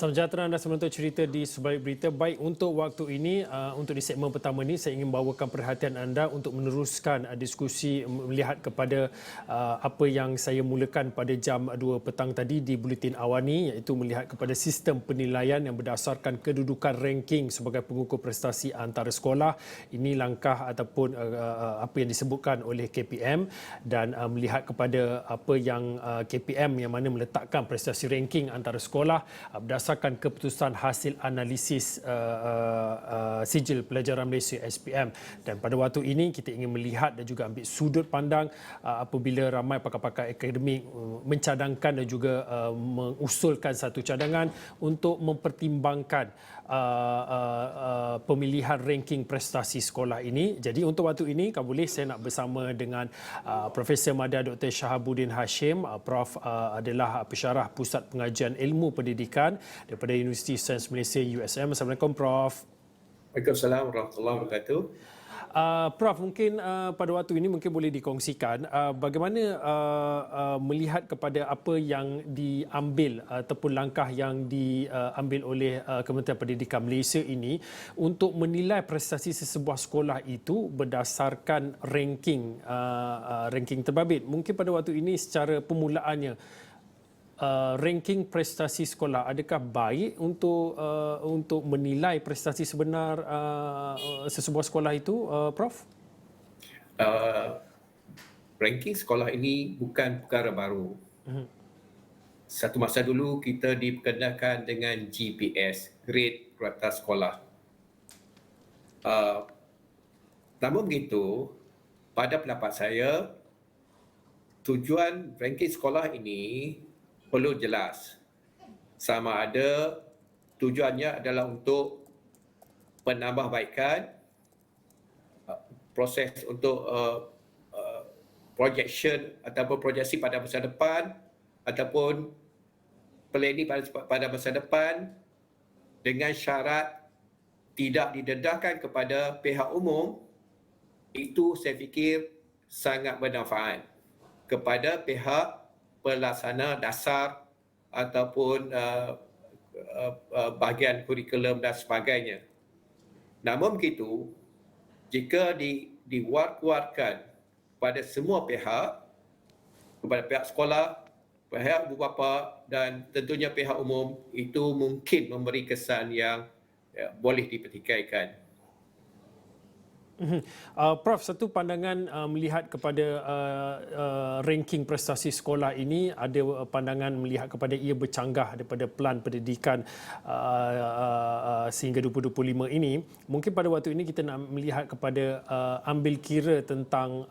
Salam sejahtera, anda semua menonton cerita di Sebalik Berita. Baik, untuk waktu ini, untuk di segmen pertama ini, saya ingin bawakan perhatian anda untuk meneruskan diskusi melihat kepada apa yang saya mulakan pada jam 2 petang tadi di Buletin Awani, iaitu melihat kepada sistem penilaian yang berdasarkan kedudukan ranking sebagai pengukur prestasi antara sekolah. Ini langkah ataupun apa yang disebutkan oleh KPM, dan melihat kepada apa yang KPM yang mana meletakkan prestasi ranking antara sekolah berdasarkan keputusan hasil analisis sijil pelajaran Malaysia SPM. Dan pada waktu ini kita ingin melihat dan juga ambil sudut pandang apabila ramai pakar-pakar akademik mencadangkan dan juga mengusulkan satu cadangan untuk mempertimbangkan pemilihan ranking prestasi sekolah ini. Jadi untuk waktu ini, kalau boleh saya nak bersama dengan Profesor Madya Dr. Shahabuddin Hashim. Prof adalah pensyarah Pusat Pengajian Ilmu Pendidikan daripada Universiti Sains Malaysia USM. Assalamualaikum Prof. Waalaikumsalam warahmatullahi wabarakatuh. Prof, mungkin pada waktu ini mungkin boleh dikongsikan bagaimana melihat kepada apa yang diambil ataupun langkah yang diambil oleh Kementerian Pendidikan Malaysia ini untuk menilai prestasi sesebuah sekolah itu berdasarkan ranking terbabit. Mungkin pada waktu ini secara permulaannya, ranking prestasi sekolah adakah baik untuk menilai prestasi sebenar sesebuah sekolah itu, Prof? Ranking sekolah ini bukan perkara baru. Satu masa dulu kita diperkenalkan dengan GPS, Grade Purata Sekolah. Namun begitu, pada pendapat saya, tujuan ranking sekolah ini perlu jelas. Sama ada tujuannya adalah untuk penambahbaikan, proses untuk projection ataupun proyeksi pada masa depan, ataupun planning pada masa depan, dengan syarat tidak didedahkan kepada pihak umum. Itu saya fikir sangat bermanfaat kepada pihak pelaksana dasar ataupun bahagian kurikulum dan sebagainya. Namun begitu, jika diwar-warkan pada semua pihak, kepada pihak sekolah, pihak ibu bapa dan tentunya pihak umum, itu mungkin memberi kesan yang boleh dipertikaikan. Prof, satu pandangan melihat kepada ranking prestasi sekolah ini, ada pandangan melihat kepada ia bercanggah daripada pelan pendidikan sehingga 2025 ini. Mungkin pada waktu ini kita nak melihat kepada ambil kira tentang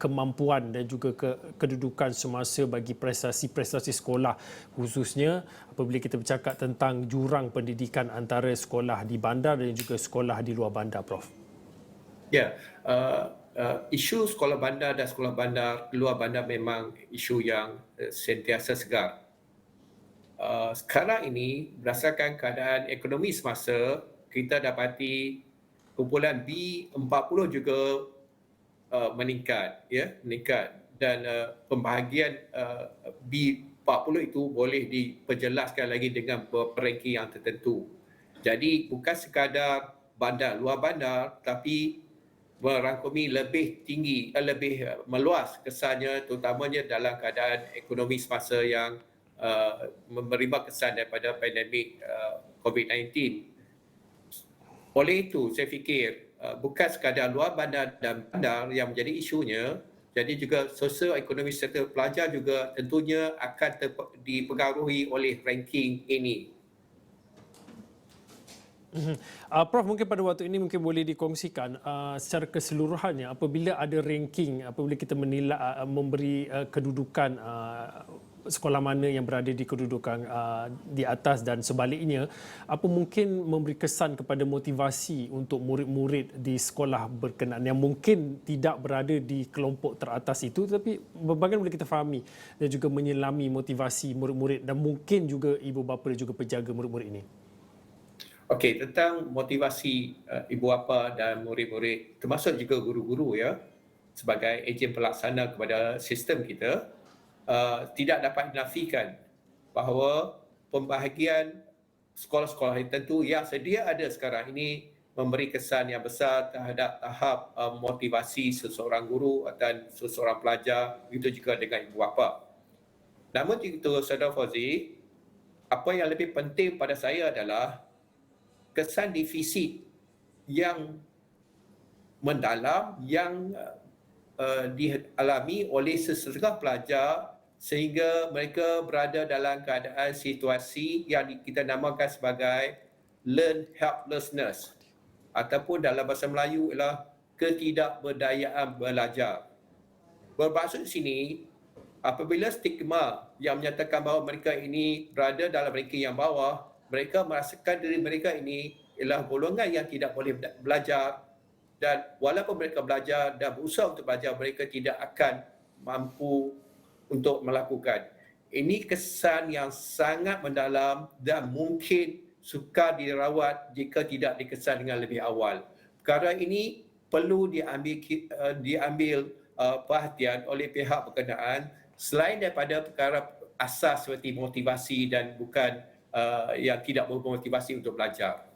kemampuan dan juga kedudukan semasa bagi prestasi-prestasi sekolah, khususnya apabila kita bercakap tentang jurang pendidikan antara sekolah di bandar dan juga sekolah di luar bandar, Prof. Ya, isu sekolah bandar dan sekolah bandar luar bandar memang isu yang sentiasa segar. Sekarang ini, berdasarkan keadaan ekonomi semasa, kita dapati kumpulan B40 juga meningkat, dan pembahagian B40 itu boleh diperjelaskan lagi dengan beberapa ranking yang tertentu. Jadi bukan sekadar bandar luar bandar, tapi merangkumi lebih tinggi, lebih meluas kesannya, terutamanya dalam keadaan ekonomi semasa yang menerima kesan daripada pandemik COVID-19. Oleh itu, saya fikir bukan sekadar luar bandar dan bandar yang menjadi isunya, jadi juga sosio-ekonomi serta pelajar juga tentunya akan dipengaruhi oleh ranking ini. Prof, mungkin pada waktu ini mungkin boleh dikongsikan secara keseluruhannya apabila ada ranking, apabila kita menilai memberi kedudukan sekolah mana yang berada di kedudukan di atas dan sebaliknya, apa mungkin memberi kesan kepada motivasi untuk murid-murid di sekolah berkenaan yang mungkin tidak berada di kelompok teratas itu, tapi bagaimana boleh kita fahami dan juga menyelami motivasi murid-murid dan mungkin juga ibu bapa dan juga penjaga murid-murid ini? Okey, tentang motivasi ibu bapa dan murid-murid, termasuk juga guru-guru ya, sebagai ejen pelaksana kepada sistem kita, tidak dapat dinafikan bahawa pembahagian sekolah-sekolah tertentu yang sedia ada sekarang ini memberi kesan yang besar terhadap tahap motivasi seseorang guru dan seseorang pelajar, begitu juga dengan ibu bapa. Namun itu, Saudara Fauzi, apa yang lebih penting pada saya adalah kesan defisit yang mendalam yang dialami oleh sesetengah pelajar sehingga mereka berada dalam keadaan situasi yang kita namakan sebagai learn helplessness ataupun dalam bahasa Melayu ialah ketidakberdayaan belajar. Bermaksud di sini, apabila stigma yang menyatakan bahawa mereka ini berada dalam ranking yang bawah, mereka merasakan diri mereka ini ialah golongan yang tidak boleh belajar, dan walaupun mereka belajar dan berusaha untuk belajar, mereka tidak akan mampu untuk melakukan. Ini kesan yang sangat mendalam dan mungkin sukar dirawat jika tidak dikesan dengan lebih awal. Perkara ini perlu diambil perhatian oleh pihak berkenaan selain daripada perkara asas seperti motivasi dan bukan yang tidak bermotivasi untuk belajar.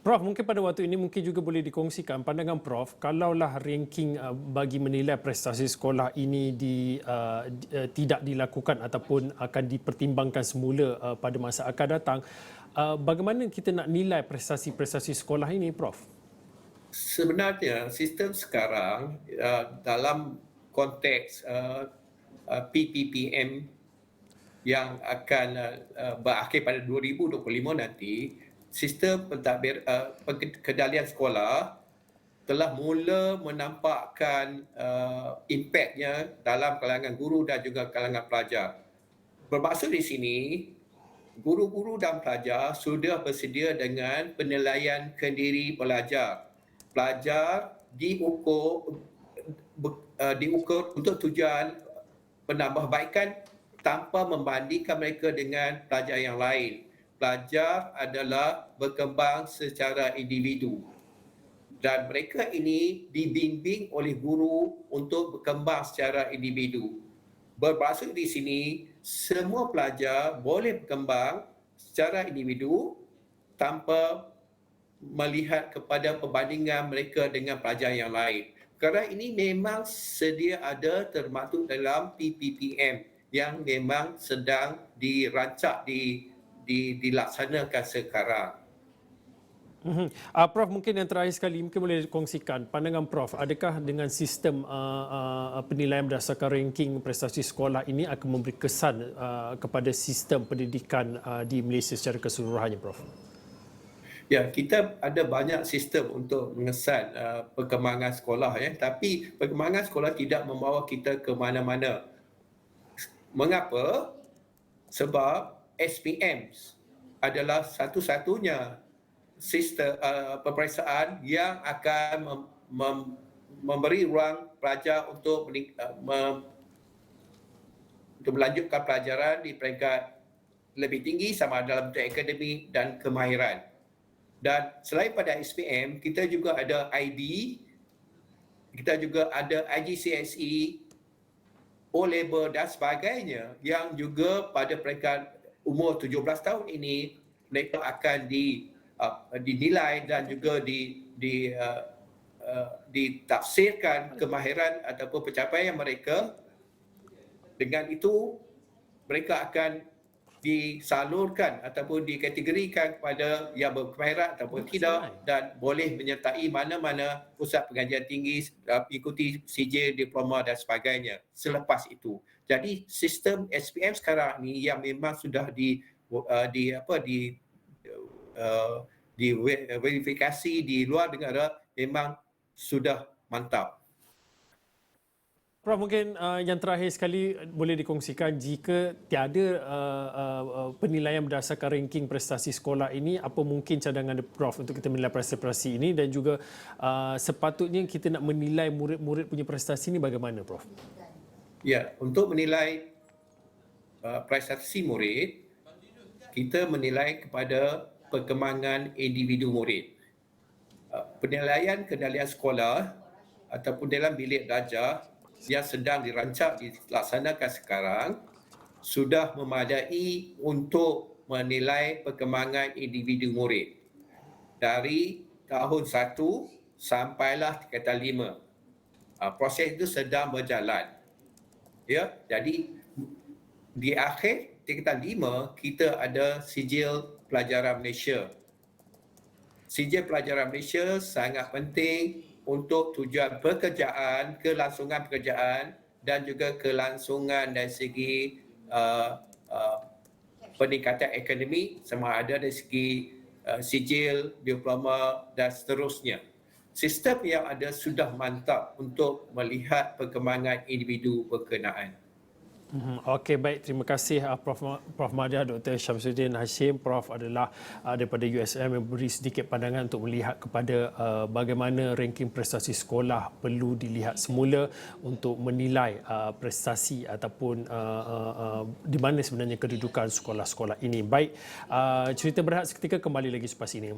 Prof, mungkin pada waktu ini mungkin juga boleh dikongsikan pandangan Prof, kalaulah ranking bagi menilai prestasi sekolah ini tidak dilakukan ataupun akan dipertimbangkan semula pada masa akan datang, bagaimana kita nak nilai prestasi-prestasi sekolah ini, Prof? Sebenarnya sistem sekarang dalam konteks PPPM yang akan berakhir pada 2025 nanti, sistem pentadbir kendalian sekolah telah mula menampakkan impaknya dalam kalangan guru dan juga kalangan pelajar. Bermaksud di sini, guru-guru dan pelajar sudah bersedia dengan penilaian kendiri pelajar. Pelajar diukur untuk tujuan penambahbaikan tanpa membandingkan mereka dengan pelajar yang lain. Pelajar adalah berkembang secara individu dan mereka ini dibimbing oleh guru untuk berkembang secara individu. Bermaksud di sini, semua pelajar boleh berkembang secara individu tanpa melihat kepada perbandingan mereka dengan pelajar yang lain. Kerana ini memang sedia ada termaktub dalam PPPM yang memang sedang dirancang dilaksanakan sekarang. Prof, mungkin yang terakhir sekali, mungkin boleh kongsikan pandangan Prof, adakah dengan sistem penilaian berdasarkan ranking prestasi sekolah ini akan memberi kesan kepada sistem pendidikan di Malaysia secara keseluruhannya, Prof? Ya, kita ada banyak sistem untuk mengesan perkembangan sekolah, ya, tapi perkembangan sekolah tidak membawa kita ke mana-mana. Mengapa? Sebab SPM adalah satu-satunya sistem peperiksaan yang akan memberi ruang pelajar untuk melanjutkan pelajaran di peringkat lebih tinggi sama dalam bentuk akademik dan kemahiran. Dan selain pada SPM, kita juga ada IB, kita juga ada IGCSE, O-Level dan sebagainya yang juga pada peringkat umur 17 tahun ini mereka akan dinilai dan juga ditafsirkan kemahiran ataupun pencapaian mereka. Dengan itu mereka akan disalurkan ataupun dikategorikan kepada yang berkemahiran ataupun tidak dan boleh menyertai mana-mana pusat pengajian tinggi, ikuti sijil, diploma dan sebagainya selepas itu. Jadi sistem SPM sekarang ni yang memang sudah diverifikasi di luar negara memang sudah mantap. Prof, mungkin yang terakhir sekali boleh dikongsikan jika tiada penilaian berdasarkan ranking prestasi sekolah ini, apa mungkin cadangan Prof untuk kita menilai prestasi ini dan juga sepatutnya kita nak menilai murid-murid punya prestasi ini bagaimana, Prof? Ya, untuk menilai prestasi murid, kita menilai kepada perkembangan individu murid. Penilaian kendalian sekolah ataupun dalam bilik belajar yang sedang dirancang dilaksanakan sekarang sudah memadai untuk menilai perkembangan individu murid dari tahun 1 sampailah tingkatan 5. Proses itu sedang berjalan. Ya, jadi di akhir tingkatan 5 kita ada sijil pelajaran Malaysia. Sijil pelajaran Malaysia sangat penting untuk tujuan pekerjaan, kelangsungan pekerjaan dan juga kelangsungan dari segi peningkatan akademik sama ada dari segi sijil, diploma dan seterusnya. Sistem yang ada sudah mantap untuk melihat perkembangan individu berkenaan. Okey, baik. Terima kasih Prof. Madya, Dr. Syamsuddin Hashim. Prof adalah daripada USM yang beri sedikit pandangan untuk melihat kepada bagaimana ranking prestasi sekolah perlu dilihat semula untuk menilai prestasi ataupun di mana sebenarnya kedudukan sekolah-sekolah ini. Baik, cerita berehat seketika kembali lagi selepas ini.